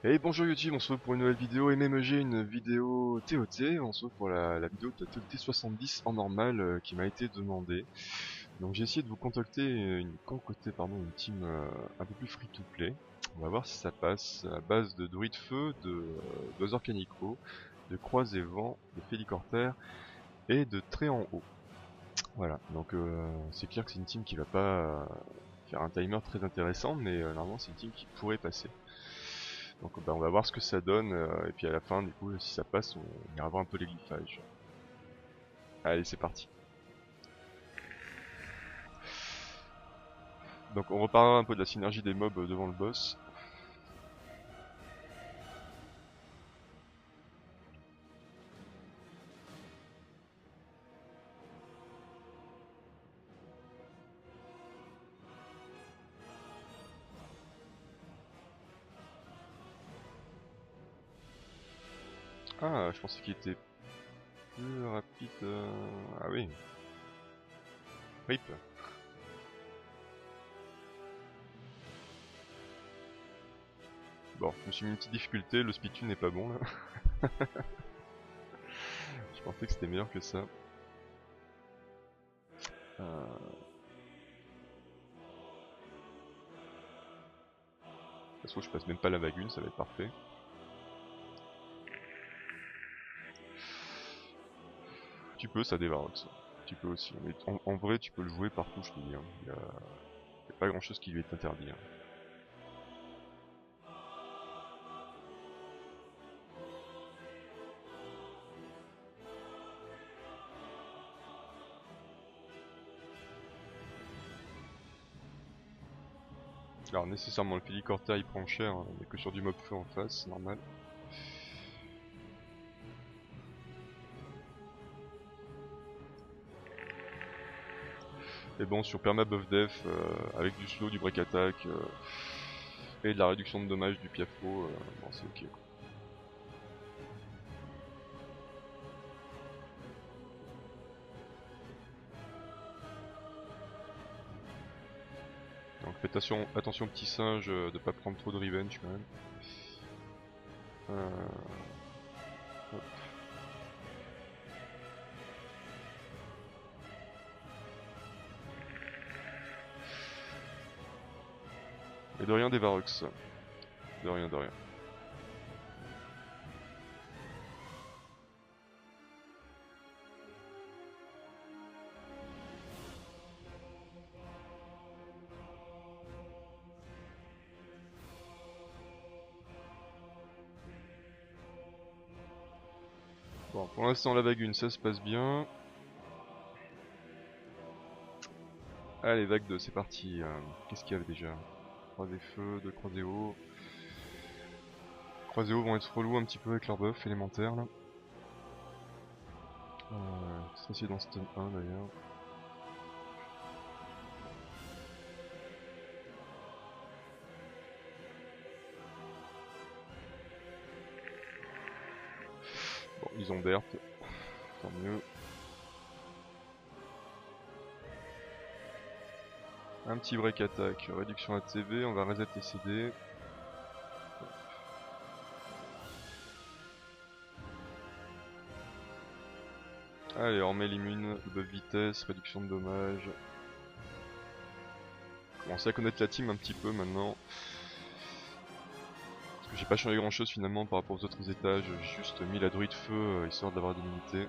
Et bonjour YouTube, on se retrouve pour une nouvelle vidéo MMEG, une vidéo TOT, on se retrouve pour la vidéo de la TOT 70 en normal qui m'a été demandée. Donc j'ai essayé de vous concocter une team un peu plus free to play. On va voir si ça passe à base de druides feu, d'oiseaux canicro, de croisés vent, de félicortères et de traits en haut. Voilà, donc c'est clair que c'est une team qui va pas faire un timer très intéressant, mais normalement c'est une team qui pourrait passer. Donc bah, on va voir ce que ça donne, et puis à la fin, du coup, si ça passe, on ira voir un peu les glyphages. Allez, c'est parti. Donc on reparlera un peu de la synergie des mobs devant le boss. Ah, je pensais qu'il était plus rapide. Ah oui, RIP. Bon, je me suis mis une petite difficulté, le speedrun n'est pas bon là. Je pensais que c'était meilleur que ça. Euh... Parce que je passe même pas la vague 1, ça va être parfait. Tu peux, ça dévarox. Tu peux aussi. Mais en vrai, tu peux le jouer partout, je te dis. Hein. Y a pas grand chose qui lui est interdit. Hein. Alors nécessairement le Félicorta il prend cher, hein, mais que sur du mob feu en face, c'est normal. Et bon sur perma buff def, avec du slow, du break attack, et de la réduction de dommages du Piafo, bon c'est ok quoi. Donc faites attention petit singe, de pas prendre trop de revenge quand même. Hop. Et de rien des Varox. De rien, de rien. Bon, pour l'instant la vague 1 ça se passe bien. Allez, vague 2, c'est parti. Qu'est-ce qu'il y avait déjà? Croisé feu, 2 croisés haut. Croisés haut vont être relous un petit peu avec leur buff élémentaire là. Ça c'est dans stun 1 d'ailleurs. Bon, ils ont derp, tant mieux. Un petit break attack, réduction ATB, on va reset les CD. Allez, on met l'immune, buff vitesse, réduction de dommages. Commencez à connaître la team un petit peu maintenant. Parce que j'ai pas changé grand chose finalement par rapport aux autres étages, j'ai juste mis la druide feu histoire d'avoir de l'unité.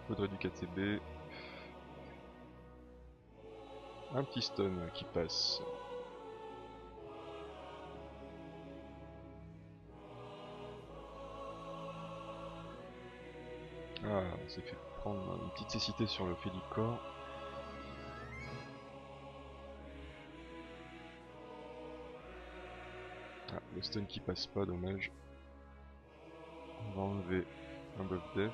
Peu de réduc ATB. Un petit stun qui passe. Ah, on s'est fait prendre une petite cécité sur le Félicor. Ah, le stun qui passe pas, dommage. On va enlever un buff def.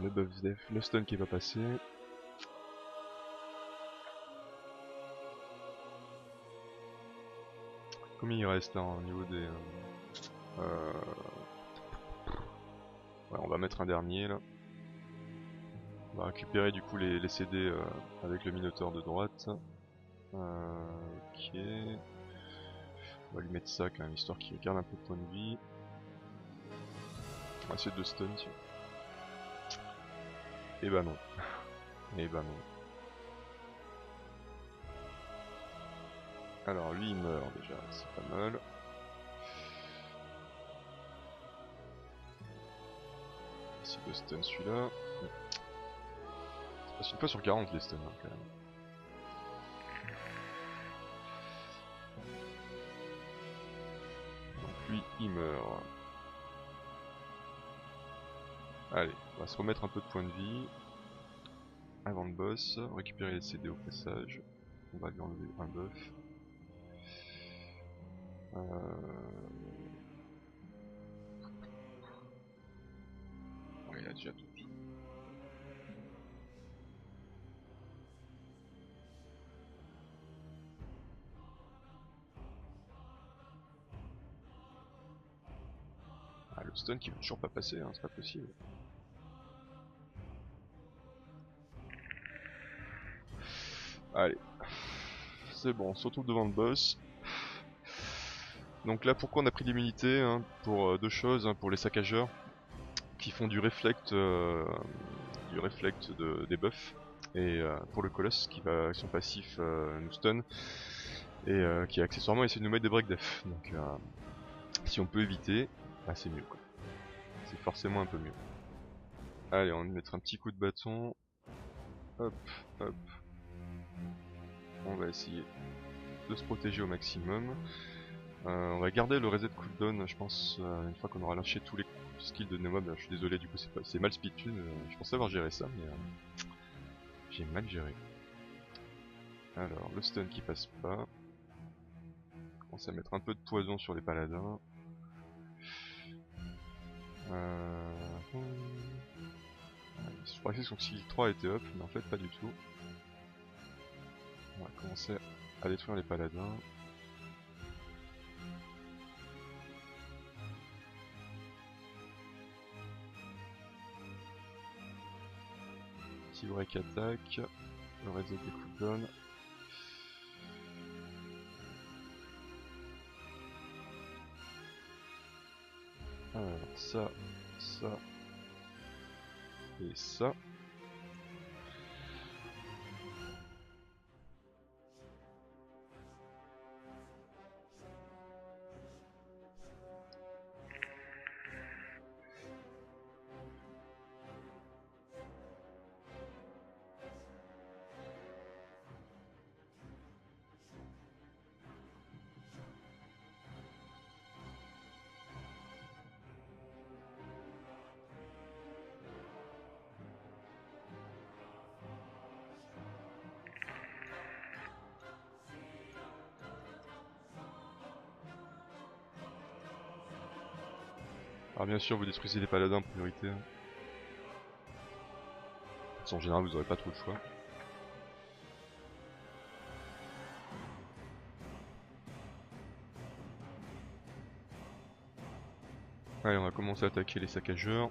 Le buff def, le stun qui est pas passé. Combien il reste là au niveau des... Ouais, on va mettre un dernier là. On va récupérer du coup les CD avec le minotaure de droite. Ok. On va lui mettre ça quand même, histoire qu'il garde un peu de points de vie. On va essayer de stun, tiens. Et bah non. Et bah non. Alors lui il meurt déjà, c'est pas mal. Essayer de stun celui-là. Ça passe une fois sur 40 les stuns hein, quand même. Donc lui il meurt. Allez, on va se remettre un peu de points de vie. Avant le boss, récupérer les CD au passage. On va lui enlever un buff. Ouais, il a déjà tout. Ah, le stun qui veut toujours pas passer, hein, c'est pas possible. Allez. C'est bon, on se retrouve devant le boss. Donc là, pourquoi on a pris l'immunité hein, pour deux choses, hein, pour les saccageurs qui font du reflect des buffs, et pour le colosse qui va, son passif nous stun, et qui accessoirement essaie de nous mettre des break def. Donc si on peut éviter, bah, c'est mieux quoi. C'est forcément un peu mieux. Allez, on va mettre un petit coup de bâton. Hop, hop. On va essayer de se protéger au maximum. On va garder le reset cooldown, je pense, une fois qu'on aura lâché tous les skills de Nemob. Je suis désolé, du coup, c'est mal speedtune. Je pensais avoir géré ça, mais j'ai mal géré. Alors, le stun qui passe pas. On commence à mettre un peu de poison sur les paladins. Je croyais que son skill 3 était up, mais en fait, pas du tout. On va commencer à détruire les paladins. Petit break attaque, le reset des cooldowns. Alors ça, ça et ça. Alors bien sûr vous détruisez les paladins en priorité. De toute façon, en général vous aurez pas trop le choix. Allez, on va commencer à attaquer les saccageurs.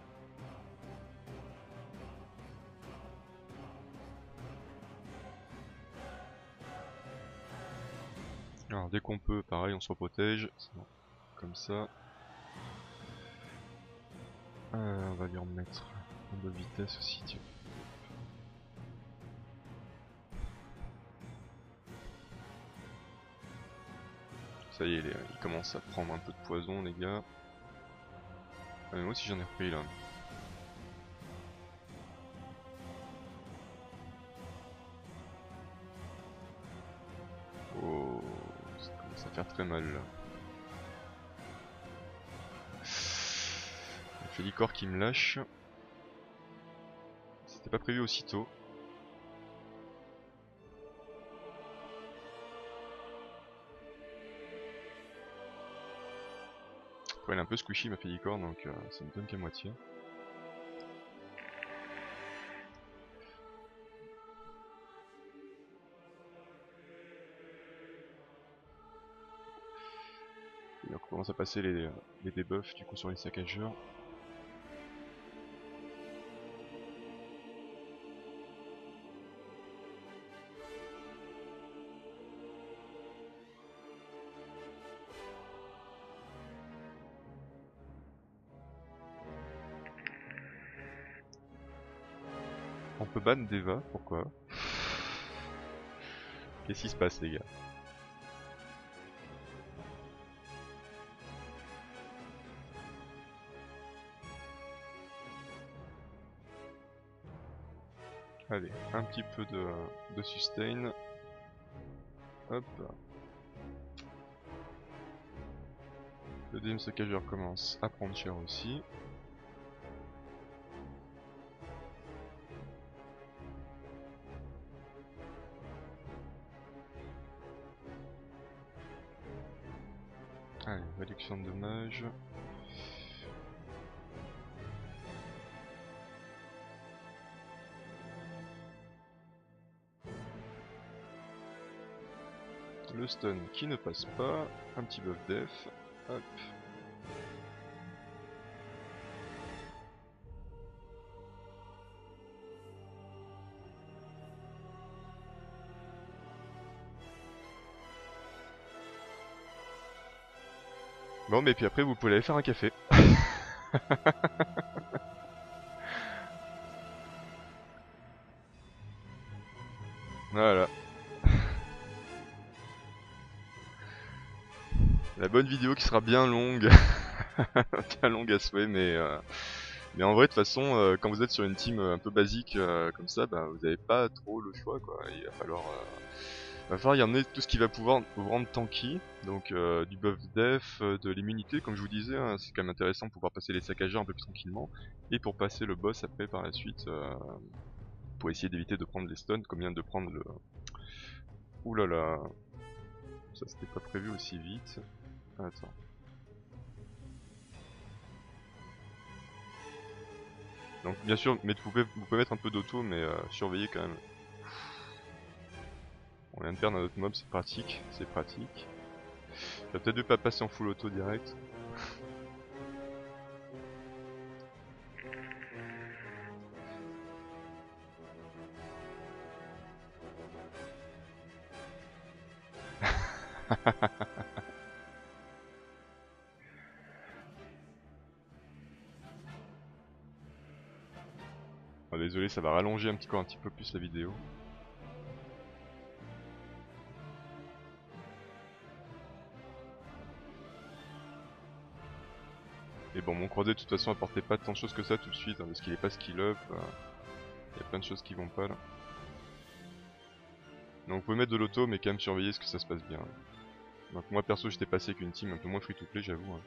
Alors dès qu'on peut, pareil, on se protège. Comme ça. On va lui remettre un peu de vitesse aussi, tiens. Ça y est, il commence à prendre un peu de poison, les gars. Moi aussi j'en ai repris là. Oh, ça commence à faire très mal là. Le Félicor qui me lâche. C'était pas prévu aussitôt. Après, elle est un peu squishy ma Félicor, donc ça me donne qu'à moitié. commence à passer les debuffs du coup sur les saccageurs. On peut ban Deva, pourquoi? Qu'est-ce qui se passe les gars? Allez, un petit peu de sustain. Hop. Le deuxième saccageur commence à prendre cher aussi. Allez, réduction de dommages. Le stun qui ne passe pas. Un petit buff def. Hop. Bon, mais puis après, vous pouvez aller faire un café. Voilà. La bonne vidéo qui sera bien longue. Bien longue à souhait, mais en vrai, de toute façon, quand vous êtes sur une team un peu basique comme ça, bah, vous n'avez pas trop le choix, quoi. Il va falloir y emmener tout ce qui va pouvoir vous rendre tanky, donc du buff def, de l'immunité, comme je vous disais, hein, c'est quand même intéressant pour pouvoir passer les saccageurs un peu plus tranquillement, et pour passer le boss après par la suite, pour essayer d'éviter de prendre les stuns, comme vient de prendre le... Ouh là là, ça c'était pas prévu aussi vite. Attends. Donc bien sûr, mais vous pouvez mettre un peu d'auto, mais surveillez quand même. On vient de perdre un autre mob, c'est pratique, c'est pratique. J'aurais peut-être dû pas passer en full auto direct. Oh, désolé, ça va rallonger un petit peu plus la vidéo. Et bon, mon croisé de toute façon apportait pas tant de choses que ça tout de suite, hein, parce qu'il est pas skill up. Il y a plein de choses qui vont pas là. Donc vous pouvez mettre de l'auto, mais quand même surveiller ce que ça se passe bien. Donc moi perso j'étais passé avec une team un peu moins free to play, j'avoue. Hein.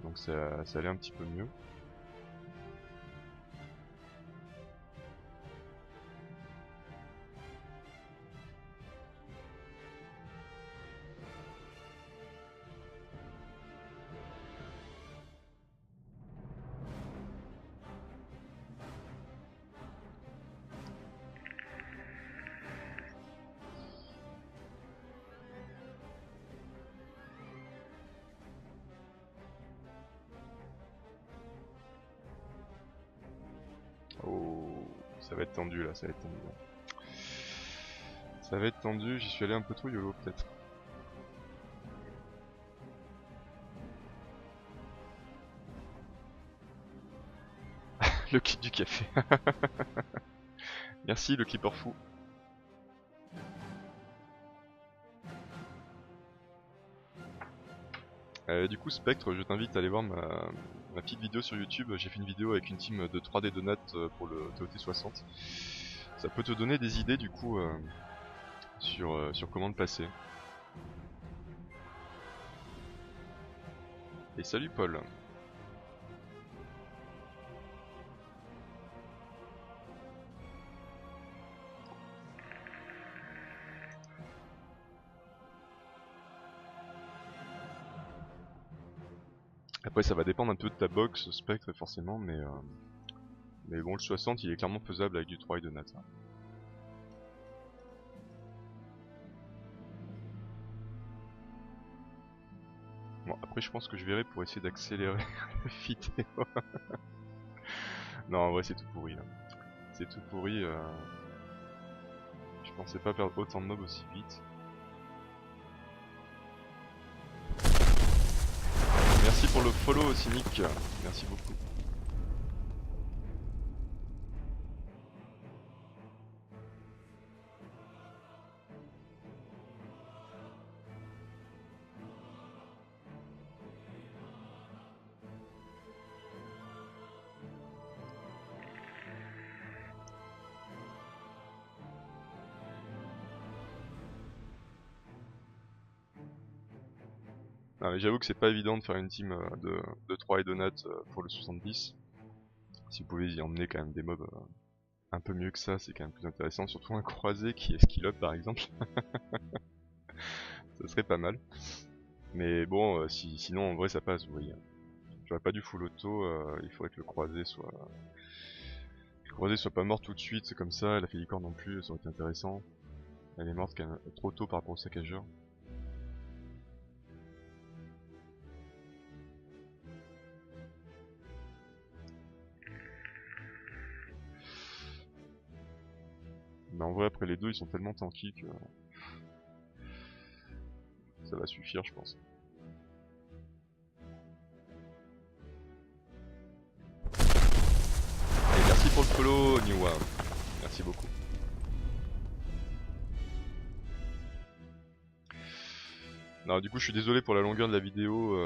Donc ça allait un petit peu mieux. Oh, ça va être tendu là, ça va être tendu. Ça va être tendu, j'y suis allé un peu trop YOLO peut-être. Le clip du café. Merci le clipper fou. Du coup Spectre, je t'invite à aller voir ma petite vidéo sur YouTube. J'ai fait une vidéo avec une team de 3D Donat pour le TOT60. Ça peut te donner des idées du coup sur comment te placer. Et salut Paul. Après ça va dépendre un peu de ta box Spectre forcément, mais bon le 60 il est clairement faisable avec du 3 et de nat. Hein. Bon, après je pense que je verrai pour essayer d'accélérer la vidéo. Non, en vrai c'est tout pourri là. C'est tout pourri. Je pensais pas perdre autant de mobs aussi vite. Merci pour le follow aussi Nick. Merci beaucoup. Non, mais j'avoue que c'est pas évident de faire une team de 3 et de Nat pour le 70. Si vous pouvez y emmener quand même des mobs un peu mieux que ça, c'est quand même plus intéressant. Surtout un croisé qui est skill up par exemple. Ça serait pas mal. Mais bon, sinon en vrai ça passe, vous voyez. J'aurais pas du full auto, il faudrait que le croisé soit pas mort tout de suite, c'est comme ça, la Félicorne non plus, ça aurait été intéressant. Elle est morte quand même trop tôt par rapport au saccageur. Mais en vrai après les deux ils sont tellement tanky que ça va suffire je pense. Et merci pour le follow Niwa, merci beaucoup. Non du coup je suis désolé pour la longueur de la vidéo,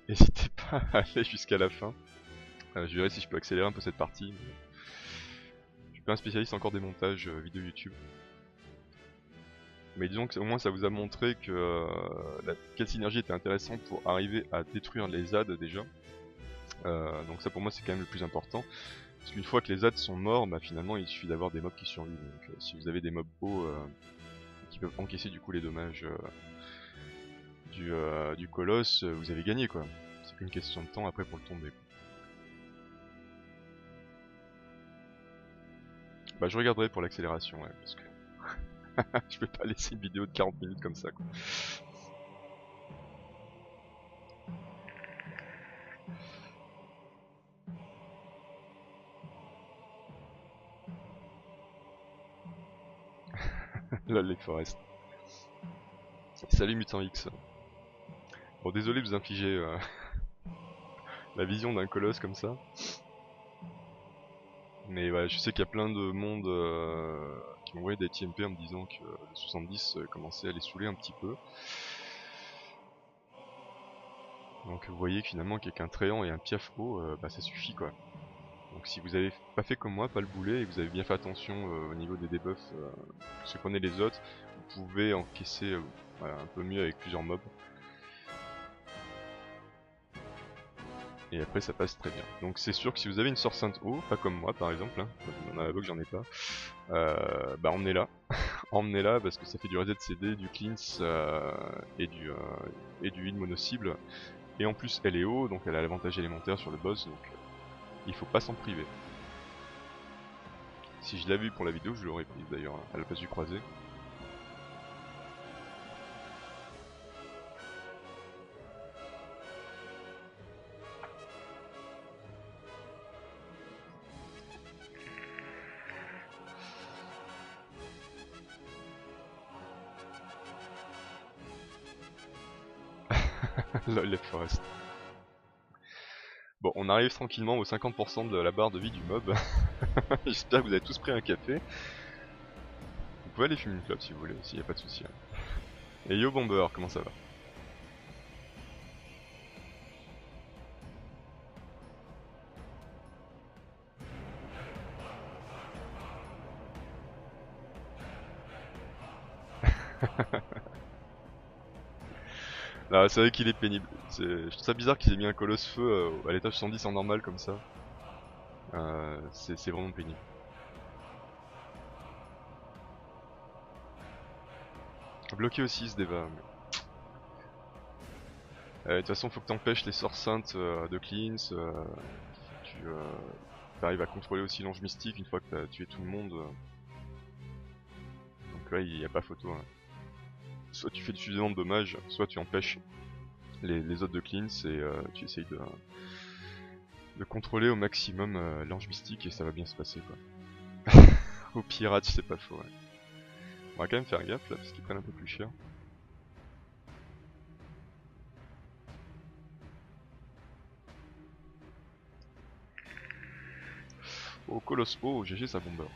n'hésitez pas à aller jusqu'à la fin. Je verrai si je peux accélérer un peu cette partie. Mais... je suis pas un spécialiste encore des montages vidéo YouTube. Mais disons que au moins ça vous a montré que quelle synergie était intéressante pour arriver à détruire les ZAD déjà. Donc ça pour moi c'est quand même le plus important. Parce qu'une fois que les ZAD sont morts, bah finalement il suffit d'avoir des mobs qui survivent. Donc si vous avez des mobs hauts qui peuvent encaisser du coup les dommages du colosse, vous avez gagné quoi. C'est qu'une question de temps après pour le tomber. Bah je regarderai pour l'accélération, ouais, parce que je peux pas laisser une vidéo de 40 minutes comme ça quoi. Lol les Forest. Salut Mutant X. Bon désolé de vous infliger la vision d'un colosse comme ça. Mais ouais, je sais qu'il y a plein de monde qui m'ont envoyé des TMP en me disant que le 70 commençait à les saouler un petit peu. Donc vous voyez que finalement qu'avec un Tréant et un Piaf haut, bah ça suffit quoi. Donc si vous avez pas fait comme moi, pas le boulet, et que vous avez bien fait attention au niveau des debuffs, parce que prenez les autres, vous pouvez encaisser voilà, un peu mieux avec plusieurs mobs. Et après ça passe très bien. Donc c'est sûr que si vous avez une Sœur Sainte haut, pas comme moi par exemple, hein, dans la box j'en ai pas, bah emmenez-la. Emmenez-la parce que ça fait du reset CD, du cleanse et du heal mono-cible. Et en plus elle est haut, donc elle a l'avantage élémentaire sur le boss, donc il faut pas s'en priver. Si je l'avais eu pour la vidéo, je l'aurais prise d'ailleurs, à la place du croisé. Lol, les Forest. Bon, on arrive tranquillement aux 50% de la barre de vie du mob. J'espère que vous avez tous pris un café. Vous pouvez aller fumer une clope si vous voulez aussi, y a pas de souci. Hein. Et yo Bomber, comment ça va? C'est vrai qu'il est pénible. Je trouve ça bizarre qu'ils aient mis un colosse feu à l'étage 110 en normal comme ça. C'est vraiment pénible. Bloqué aussi ce débat. De toute façon, faut que t'empêches les sorts saintes de cleanse. Tu arrives à contrôler aussi l'ange mystique une fois que t'as tué tout le monde. Donc là, il n'y a pas photo. Hein. Soit tu fais suffisamment de dommages, soit tu empêches les autres de cleanse et tu essayes de contrôler au maximum l'ange mystique et ça va bien se passer quoi. Au pirate c'est pas faux ouais. On va quand même faire gaffe là parce qu'ils prennent un peu plus cher. Oh Colosse, oh GG ça bomber.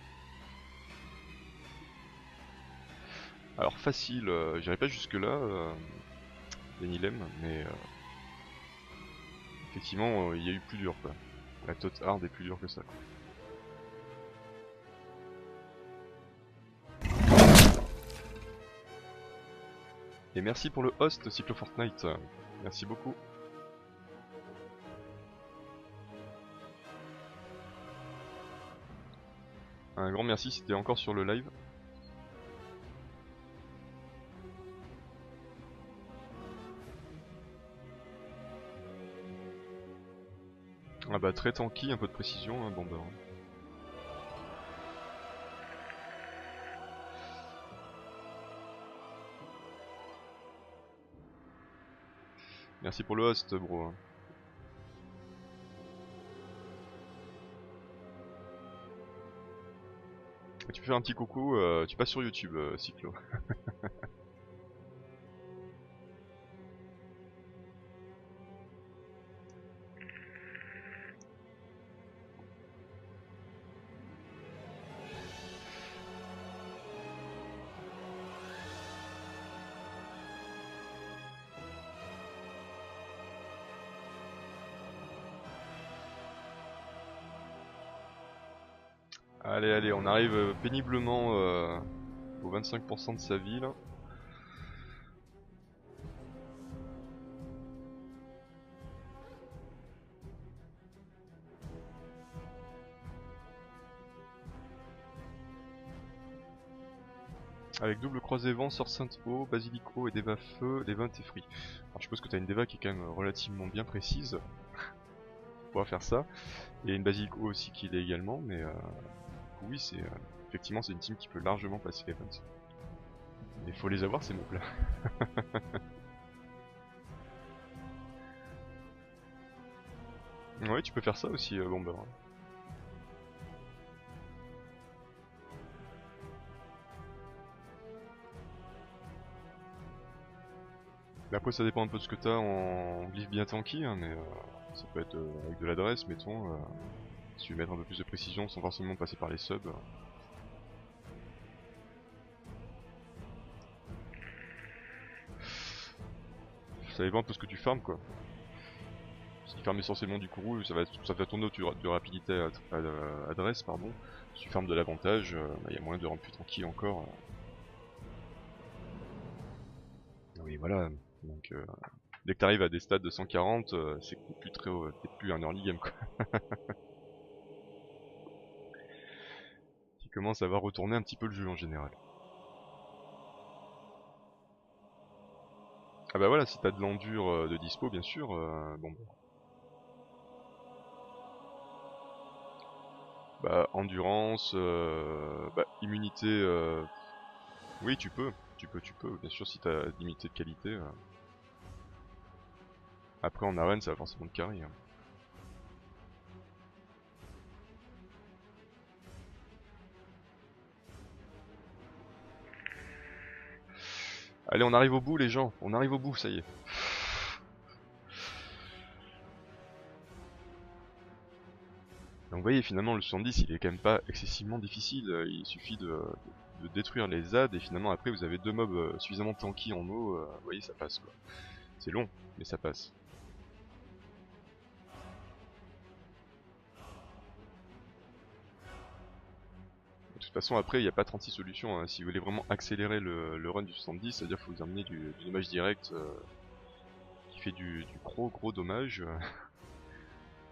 Alors facile, j'irai pas jusque là, Denilem, mais effectivement il y a eu plus dur quoi. La tot hard est plus dure que ça quoi. Et merci pour le host Cyclo Fortnite, merci beaucoup. Un grand merci si t'es encore sur le live. Ah bah très tanky, un peu de précision, hein, bomber. Merci pour le host bro. Tu peux faire un petit coucou, tu passes sur YouTube, Cyclo. Allez, allez, on arrive péniblement au 25% de sa vie là. Avec double croisé vent, sort sainte eau, basilic eau et déva feu, déva fruits. Alors je suppose que t'as une déva qui est quand même relativement bien précise pour pouvoir faire ça. Et une basilic eau aussi qui l'est également, mais oui c'est effectivement c'est une team qui peut largement passer l'event. Mais faut les avoir ces mobs là. Ouais tu peux faire ça aussi Bomber. Mais après ça dépend un peu de ce que t'as en glyphe bien tanky, hein, mais ça peut être avec de l'adresse mettons, si tu veux mettre un peu plus de précision sans forcément passer par les subs. Ça dépend un peu ce que tu farmes quoi. Si tu farmes essentiellement du courroux, ça va tourner autour de rapidité adresse pardon. Si tu farmes de l'avantage, il y a moyen de rendre plus tranquille encore. Oui voilà, donc dès que t'arrives à des stades de 140, c'est que t'es plus très haut, t'es plus un early game quoi. Qui commence à avoir retourné un petit peu le jeu en général. Ah bah voilà, si t'as de l'endure de dispo bien sûr, bon bah endurance, bah immunité, oui tu peux, bien sûr si t'as d'immunité de qualité. Après en arène ça va forcément te carry. Hein. Allez on arrive au bout les gens, on arrive au bout ça y est. Donc vous voyez finalement le 70 il est quand même pas excessivement difficile, il suffit de détruire les ZAD et finalement après vous avez deux mobs suffisamment tanky en eau, vous voyez ça passe quoi. C'est long, mais ça passe. De toute façon après il n'y a pas 36 solutions, hein. Si vous voulez vraiment accélérer le run du 70, c'est-à-dire qu'il faut vous amener du dommage direct qui fait du gros dommage.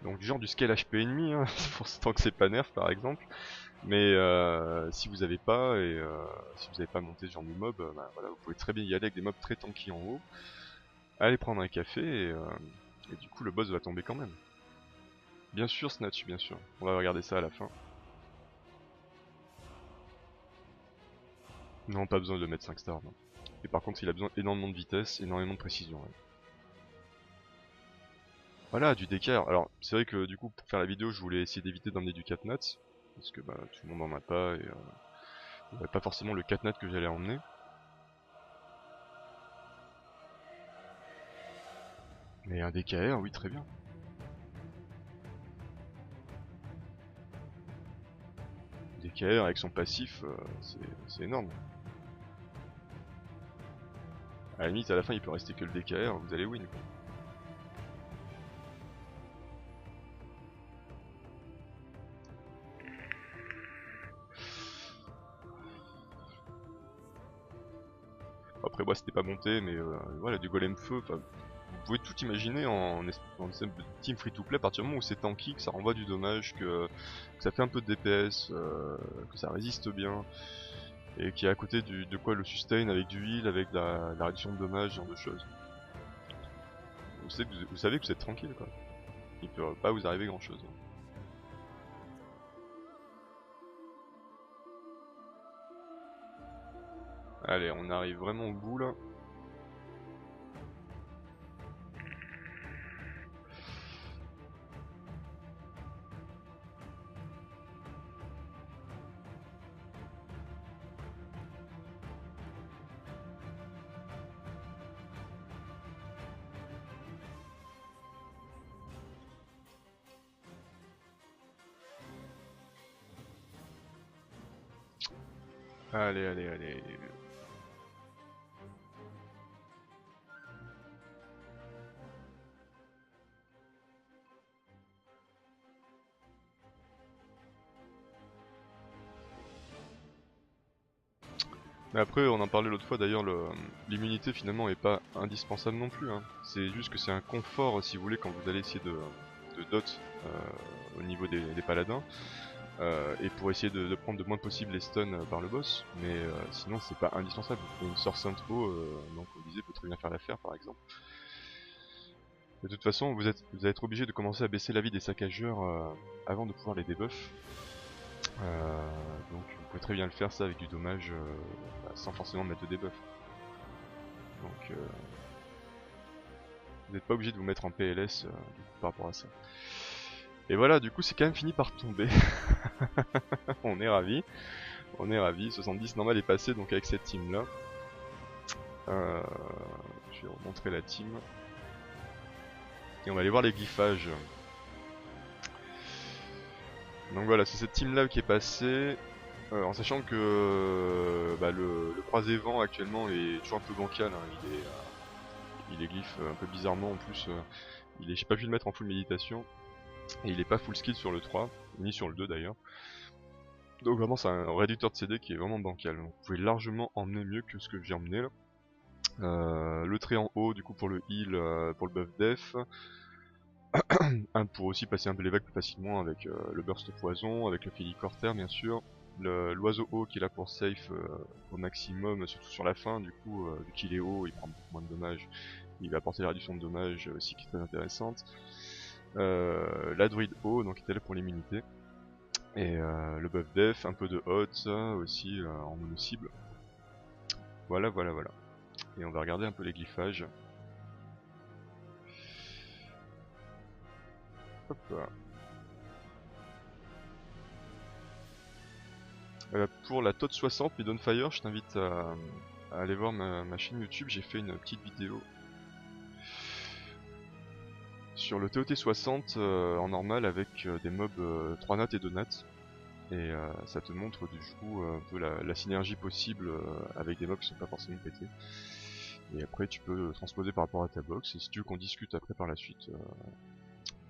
Donc du genre du scale HP ennemi, hein, pour tant que c'est pas nerf par exemple. Mais si vous avez pas et si vous avez pas monté ce genre de mob, bah, voilà, vous pouvez très bien y aller avec des mobs très tanky en haut, aller prendre un café et du coup le boss va tomber quand même. Bien sûr Snatch, bien sûr. On va regarder ça à la fin. Non, pas besoin de mettre 5 stars. Non. Et par contre il a besoin énormément de vitesse, énormément de précision. Ouais. Voilà, du DKR. Alors, c'est vrai que du coup, pour faire la vidéo, je voulais essayer d'éviter d'emmener du catnat, parce que bah, tout le monde en a pas, et il n'y avait pas forcément le catnat que j'allais emmener. Mais un DKR, oui, très bien. DKR avec son passif, c'est énorme. À la limite, à la fin, il peut rester que le DKR, vous allez win, quoi. Après, moi, c'était pas monté, mais voilà, du golem feu, vous pouvez tout imaginer en team free-to-play à partir du moment où c'est tanky, que ça renvoie du dommage, que ça fait un peu de DPS, que ça résiste bien, et qui est à côté de quoi le sustain avec du heal, avec la réduction de dommages, ce genre de choses. Vous savez que vous êtes tranquille, quoi. Il peut pas vous arriver grand chose. Allez, on arrive vraiment au bout là. Allez, allez, allez. Mais après, on en parlait l'autre fois d'ailleurs, l'immunité finalement est pas indispensable non plus, hein. C'est juste que c'est un confort si vous voulez quand vous allez essayer de dot au niveau des paladins. Et pour essayer de prendre le moins possible les stuns par le boss, mais sinon c'est pas indispensable. Et une source intro, donc on disait, peut très bien faire l'affaire par exemple. De toute façon, vous allez être obligé de commencer à baisser la vie des saccageurs avant de pouvoir les debuff. Donc vous pouvez très bien le faire ça avec du dommage sans forcément mettre de debuff. Donc vous n'êtes pas obligé de vous mettre en PLS du coup, par rapport à ça. Et voilà, du coup c'est quand même fini par tomber. On est ravis. On est ravis. 70 normal est passé donc avec cette team là. Je vais vous montrer la team. Et on va aller voir les glyphages. Donc voilà, c'est cette team là qui est passée. En sachant que bah, le croisé vent actuellement est toujours un peu bancal, hein. Il est glyphe un peu bizarrement en plus. J'ai pas pu le mettre en full méditation. Et il est pas full skill sur le 3, ni sur le 2 d'ailleurs. Donc vraiment c'est un réducteur de CD qui est vraiment bancal. Vous pouvez largement emmener mieux que ce que j'ai emmené là. Le trait en haut du coup pour le heal, pour le buff def. Pour aussi passer un peu les vagues plus facilement avec le burst poison, avec le félicorter bien sûr. L'oiseau haut qui est là pour safe au maximum, surtout sur la fin du coup, vu qu'il est haut il prend beaucoup moins de dommages. Il va apporter la réduction de dommages aussi qui est très intéressante. La druide haut donc qui était là pour l'immunité. Et le buff def, un peu de hot aussi en mono cible. Voilà, voilà, voilà. Et on va regarder un peu les glyphages. Hop là. Pour la TOT 60 Midonfire, je t'invite à aller voir ma chaîne YouTube. J'ai fait une petite vidéo sur le TOT 60 en normal avec des mobs 3 nats et 2 nats. Et ça te montre du coup un peu la synergie possible avec des mobs qui sont pas forcément pétés. Et après tu peux transposer par rapport à ta box. Et si tu veux qu'on discute après par la suite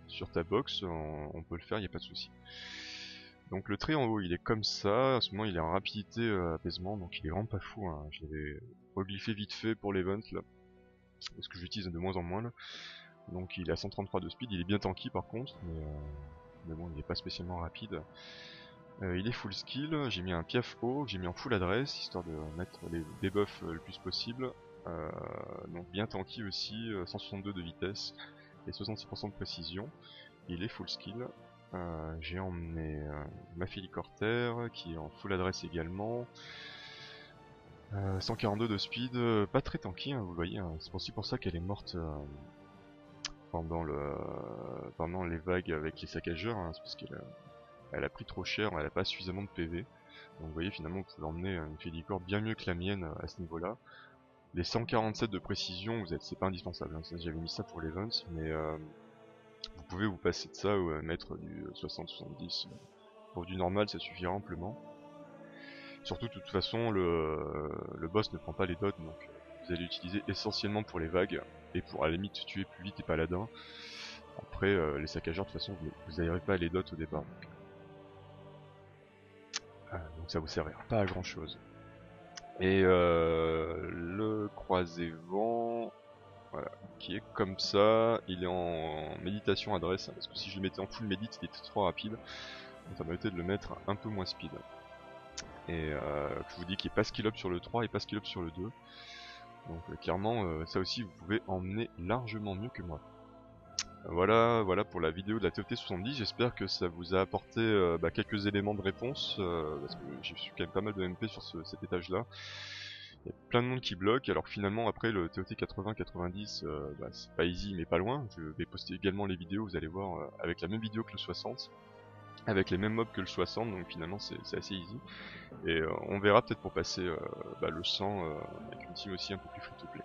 sur ta box, on peut le faire, il n'y a pas de souci. Donc le trait en haut il est comme ça, à ce moment il est en rapidité apaisement, donc il est vraiment pas fou, hein. Je l'avais reglyphé vite fait pour l'event là, parce que j'utilise de moins en moins là. Donc il est à 133 de speed, il est bien tanky par contre, mais bon il est pas spécialement rapide. Il est full skill, j'ai mis un piaf haut, j'ai mis en full adresse, histoire de mettre les debuffs le plus possible. Donc bien tanky aussi, 162 de vitesse et 66% de précision. Il est full skill. J'ai emmené ma Félicorter qui est en full adresse également. 142 de speed, pas très tanky, hein, vous voyez, hein. C'est aussi pour ça qu'elle est morte pendant les vagues avec les saccageurs, hein, c'est parce elle a pris trop cher, elle a pas suffisamment de PV. Donc vous voyez, finalement vous pouvez emmener une Félicore bien mieux que la mienne à ce niveau là. Les 147 de précision, c'est pas indispensable, hein. J'avais mis ça pour l'event, mais vous pouvez vous passer de ça ou mettre du 60-70. Pour du normal ça suffira amplement. Surtout de toute façon le boss ne prend pas les dots, donc vous allez l'utiliser essentiellement pour les vagues et pour à la limite tuer plus vite les paladins. Après les saccageurs de toute façon vous n'arriverez pas à les dots au départ. Donc ça vous servira pas à grand chose. Et le croisé vent, voilà, qui est comme ça, il est en méditation adresse, hein, parce que si je le mettais en full médite il était trop rapide, donc ça m'a été de le mettre un peu moins speed. Et je vous dis qu'il est pas skill up sur le 3 et pas skill up sur le 2. Donc clairement ça aussi vous pouvez emmener largement mieux que moi. Voilà pour la vidéo de la TOT 70, j'espère que ça vous a apporté quelques éléments de réponse, parce que j'ai su quand même pas mal de MP sur cet étage là. Il y a plein de monde qui bloque, alors que finalement après le TOT 80-90 c'est pas easy mais pas loin. Je vais poster également les vidéos, vous allez voir, avec la même vidéo que le 60, avec les mêmes mobs que le 60, donc finalement c'est assez easy. Et on verra peut-être pour passer le 100 avec une team aussi un peu plus free to play.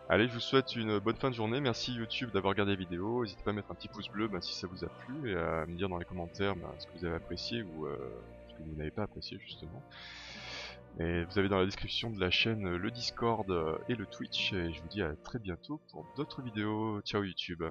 Allez, je vous souhaite une bonne fin de journée, merci YouTube d'avoir regardé la vidéo, n'hésitez pas à mettre un petit pouce bleu si ça vous a plu, et à me dire dans les commentaires ce que vous avez apprécié ou ce que vous n'avez pas apprécié justement. Et vous avez dans la description de la chaîne le Discord et le Twitch, et je vous dis à très bientôt pour d'autres vidéos. Ciao YouTube.